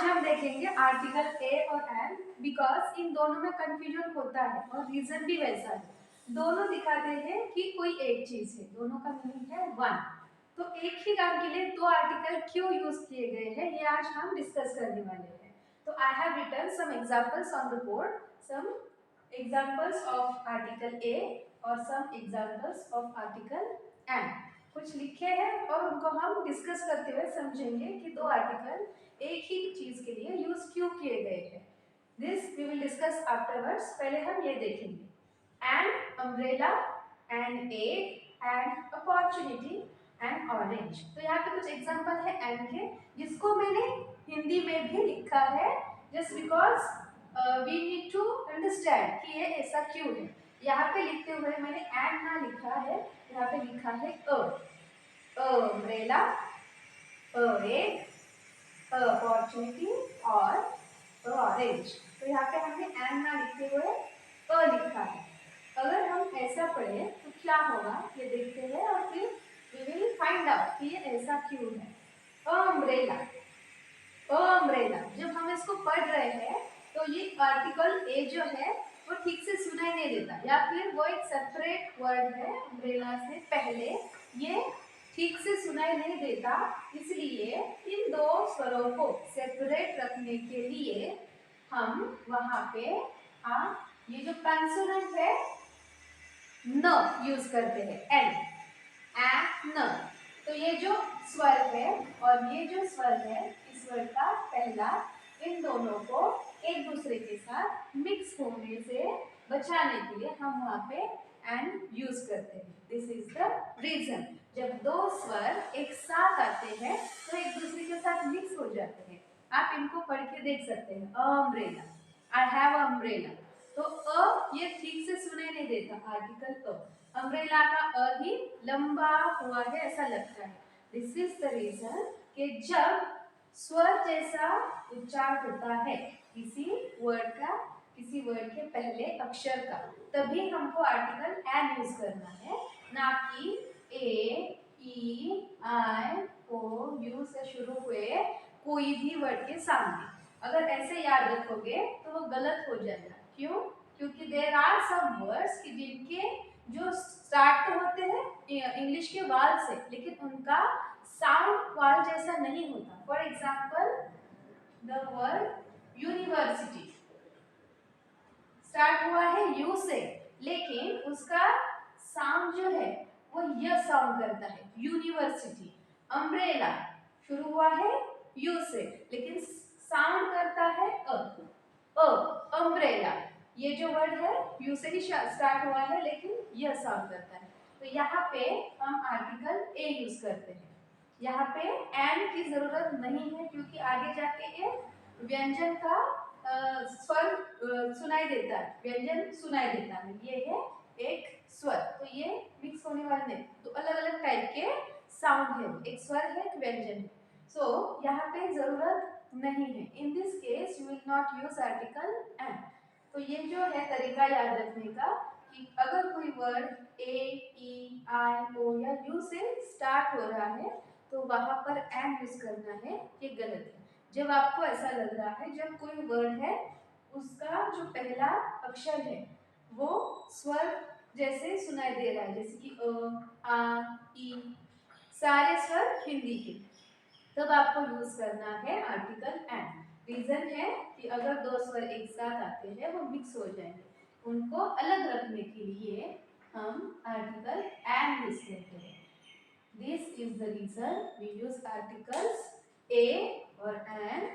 हम देखेंगे article A और एन, बिकॉज इन दोनों में कंफ्यूजन होता है और रीजन भी वैसा है। दोनों दिखाते हैं कि कोई एक चीज है, दोनों का मीनिंग है वन। तो एक ही काम के लिए दो आर्टिकल क्यों यूज किए गए हैं, ये आज हम डिस्कस करने वाले हैं। तो I have written some examples on the board, some examples of article A और some examples of article an. कुछ लिखे हैं और उनको हम डिस्कस करते हुए समझेंगे कि दो आर्टिकल एक ही चीज के लिए यूज क्यों किए गए हैं। This we will discuss afterwards. पहले हम ये देखेंगे, an umbrella, an egg, an opportunity, an orange. तो यहाँ पे कुछ एग्जांपल है एन के, जिसको मैंने हिंदी में भी लिखा है just because we need to understand कि ये ऐसा क्यों है। यहाँ पे लिखते हुए मैंने एन ना लिखा है, यहाँ पे लिखा है अम्ब्रेला, एग, अपॉर्चुनिटी और ऑरेंज। तो यहाँ पे हमने एन ना लिखते हुए लिखा है। अगर हम ऐसा पढ़े तो क्या होगा ये देखते हैं और फिर वी विल फाइंड आउट कि ये ऐसा क्यों है। अम्ब्रेला, अम्ब्रेला, जब हम इसको पढ़ रहे हैं तो ये आर्टिकल ए जो है वो ठीक से सुनाई नहीं देता, या फिर वो एक सेपरेट वर्ड है अम्ब्रेला से पहले, ये ठीक से सुनाई नहीं देता। इसलिए इन दो स्वरों को सेपरेट रखने के लिए हम वहां पे ये जो कंसोनेंट है न यूज करते हैं, एन, न। तो ये जो स्वर है और ये जो स्वर है, इस स्वर का पहला, इन दोनों को एक दूसरे के साथ मिक्स होने से बचाने के लिए हम वहां पे एन यूज करते हैं। This is the reason. जब दो स्वर एक साथ आते हैं तो एक दूसरे के साथ मिक्स हो जाते हैं। आप इनको पढ़ के देख सकते हैं, अम्ब्रेला, आई हैव अम्ब्रेला। तो ये ठीक से सुनाई नहीं देता, आर्टिकल अम्ब्रेला का ही लंबा हुआ है ऐसा लगता है। दिस इज द रीजन कि जब स्वर जैसा उच्चार होता है किसी वर्ड का, किसी वर्ड के पहले अक्षर का, तभी हमको आर्टिकल एन यूज करना है, ना कि ए, ई, आई, ओ, यू से शुरू हुए कोई भी वर्ड के सामने। अगर ऐसे याद रखोगे तो वो गलत हो जाएगा। क्यों? क्योंकि देयर आर सम वर्ड्स कि जिनके जो स्टार्ट तो होते हैं इंग्लिश के वाल से, लेकिन उनका साउंड वाल जैसा नहीं होता। For example the word university start हुआ है यू से, लेकिन उसका साउंड जो है वो य साउंड करता है, यूनिवर्सिटी। अम्ब्रेला शुरू हुआ है यू से, लेकिन साउंड करता है अम्ब्रेला। ये जो वर्ड है यू से ही स्टार्ट हुआ है, लेकिन यह साउंड करता है। तो यहाँ पे हम आर्टिकल ए यूज करते हैं। यहाँ पे एन की जरूरत नहीं है, क्योंकि आगे जाके ये व्यंजन का स्वर सुनाई देता है, व्यंजन सुनाई देता है। ये है एक स्वर, तो ये मिक्स होने वाले नहीं, तो अलग अलग टाइप के साउंड है, एक स्वर है, एक व्यंजन है। सो यहाँ पे जरूरत नहीं है। In this case you will not use article an. तो ये जो है तरीका याद रखने का कि अगर कोई वर्ड ए, ई, आई, ओ या यू से स्टार्ट हो रहा है तो वहां पर एन यूज करना है, ये गलत है। जब आपको ऐसा लग रहा है जब कोई वर्ड है उसका जो पहला अक्षर है वो स्वर जैसे सुनाई दे रहा है, जैसे कि अ, आ, ई, सारे स्वर हिंदी के, तब आपको यूज करना है आर्टिकल एन। रीजन है कि अगर दो स्वर एक साथ आते हैं वो मिक्स हो जाएंगे, उनको अलग रखने के लिए हम आर्टिकल एन यूज करते हैं। This is the reason we use articles A और an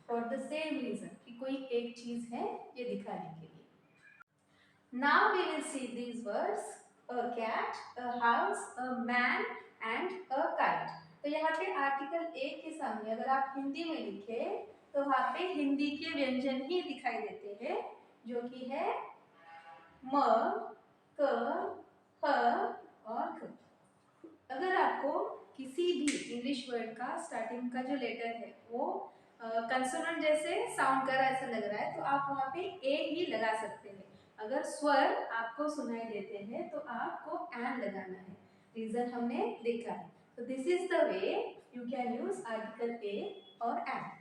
for the same reason कि कोई एक चीज है ये दिखाने के लिए। Now we will see these words, a cat, a house, a man and a kite. तो यहाँ पे आर्टिकल ए के सामने अगर आप हिंदी में लिखे तो वहाँ पे हिंदी के व्यंजन ही दिखाई देते हैं, जो कि है म, क, ह और ख। अगर आपको किसी भी इंग्लिश वर्ड का स्टार्टिंग का जो लेटर है वो कंसोनेंट जैसे साउंड कर रहा है, ऐसा लग रहा है, तो आप वहाँ पे ए ही लगा सकते हैं। अगर स्वर आपको सुनाई देते हैं तो आपको एन लगाना है। रीजन हमने देखा है। तो this is the way you can use article A और एन।